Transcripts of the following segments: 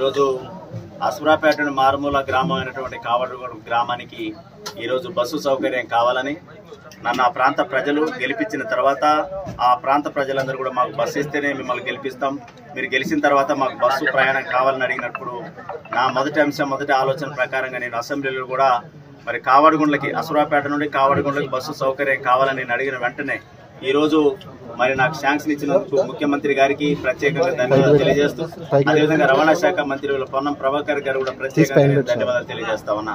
ఈరోజు అసురాపేట మారుమూల గ్రామం అయినటువంటి కావడగూడెం గ్రామానికి ఈరోజు బస్సు సౌకర్యం కావాలని నన్ను ఆ ప్రాంత ప్రజలు గెలిపించిన తర్వాత ఆ ప్రాంత ప్రజలందరూ కూడా మాకు బస్సు ఇస్తేనే మిమ్మల్ని గెలిపిస్తాం, మీరు గెలిచిన తర్వాత మాకు బస్సు ప్రయాణం కావాలని అడిగినప్పుడు నా మొదటి ఆలోచన ప్రకారంగా నేను అసెంబ్లీలో కూడా మరి కావడగూడెంకి అసురాపేట నుండి కావడగూడెంకి బస్సు సౌకర్యం కావాలని నేను అడిగిన వెంటనే ఈరోజు మరి నాకు శాంక్షన్ ఇచ్చినందుకు ముఖ్యమంత్రి గారికి ప్రత్యేకంగా ధన్యవాదాలు తెలియజేస్తూ, అదేవిధంగా రవాణా శాఖ మంత్రి పొన్నం ప్రభాకర్ గారు కూడా ప్రత్యేకంగా ధన్యవాదాలు తెలియజేస్తా ఉన్నా.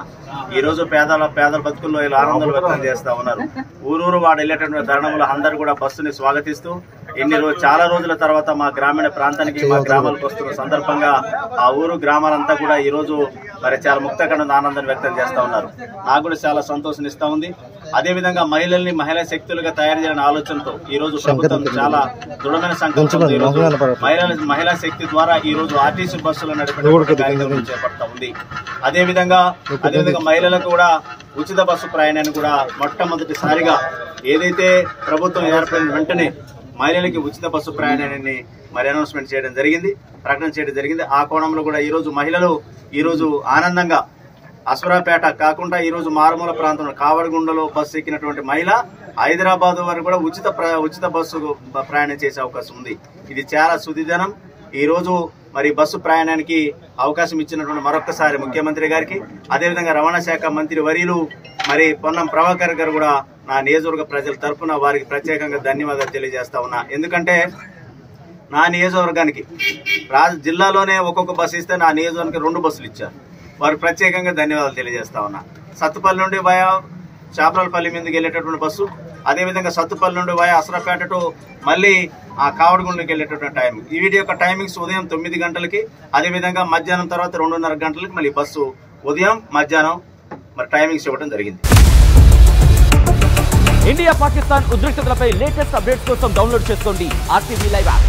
ఈ రోజు పేదల బతుకుల్లో ఇలా ఆనందాలు వ్యక్తం చేస్తా ఉన్నారు. ఊరూరు వాడు వెళ్ళేటటువంటి తరుణంలో అందరూ కూడా బస్సుని స్వాగతిస్తూ చాలా రోజుల తర్వాత మా గ్రామీణ ప్రాంతానికి మా గ్రామాలకు వస్తున్న సందర్భంగా ఆ ఊరు గ్రామాలంతా కూడా ఈ రోజు మరి చాలా ముక్తకండ ఆనందాన్ని వ్యక్తం చేస్తా ఉన్నారు. నాకు కూడా చాలా సంతోషం ఇస్తా ఉంది. అదేవిధంగా మహిళల్ని మహిళా శక్తులుగా తయారు చేయాలనే ఆలోచనతో ఈ రోజు ప్రభుత్వం చాలా దృఢమైన సంకల్పంతో ఈ రోజు మహిళా శక్తి ద్వారా ఈ రోజు ఆర్టీసీ బస్సులు నడిపే కార్యక్రమం చేపడతా ఉంది. అదేవిధంగా మహిళలకు కూడా ఉచిత బస్సు ప్రయాణాన్ని కూడా మొట్టమొదటిసారిగా ఏదైతే ప్రభుత్వం ఏర్పడిన వెంటనే మహిళలకి ఉచిత బస్సు ప్రయాణాన్ని మరి అనౌన్స్మెంట్ చేయడం జరిగింది, ప్రకటన చేయడం జరిగింది. ఆ కోణంలో కూడా ఈరోజు మహిళలు ఈరోజు ఆనందంగా అసురాపేట కాకుండా ఈరోజు మారుమూల ప్రాంతంలో కావడగూడెంలో బస్సు ఎక్కినటువంటి మహిళ హైదరాబాద్ వరకు కూడా ఉచిత బస్సు ప్రయాణం చేసే అవకాశం ఉంది. ఇది చాలా శుద్ధిదనం. ఈ రోజు మరి బస్సు ప్రయాణానికి అవకాశం ఇచ్చినటువంటి మరొకసారి ముఖ్యమంత్రి గారికి, అదేవిధంగా రవాణా శాఖ మంత్రి వర్యులు మరి పొన్నం ప్రభాకర్ గారు కూడా నా నియోజకవర్గ ప్రజల తరఫున వారికి ప్రత్యేకంగా ధన్యవాదాలు తెలియజేస్తా ఉన్నా. ఎందుకంటే నా నియోజకవర్గానికి జిల్లాలోనే ఒక్కొక్క బస్సు ఇస్తే నా నియోజకవర్గానికి 2 బస్సులు ఇచ్చారు. వారికి ప్రత్యేకంగా ధన్యవాదాలు తెలియజేస్తా ఉన్నా. సత్తుపల్లి నుండి వయా చాపరాలపల్లి మీదకి వెళ్ళేటటువంటి బస్సు, అదేవిధంగా సత్తుపల్లి నుండి వయా అసరాపేట టు మళ్ళీ ఆ కావడగూడెంకి వెళ్ళేటటువంటి టైమింగ్, వీటి యొక్క టైమింగ్స్ ఉదయం 9 గంటలకి, అదేవిధంగా మధ్యాహ్నం తర్వాత 2:30 గంటలకి మళ్ళీ బస్సు ఉదయం మధ్యాహ్నం మరి టైమింగ్స్ ఇవ్వడం జరిగింది. ఇండియా పాకిస్తాన్ ఉద్రిక్తతలపై లేటెస్ట్ అప్డేట్స్ కోసం డౌన్లోడ్ చేసుకోండి RTV లైవ్ యాప్.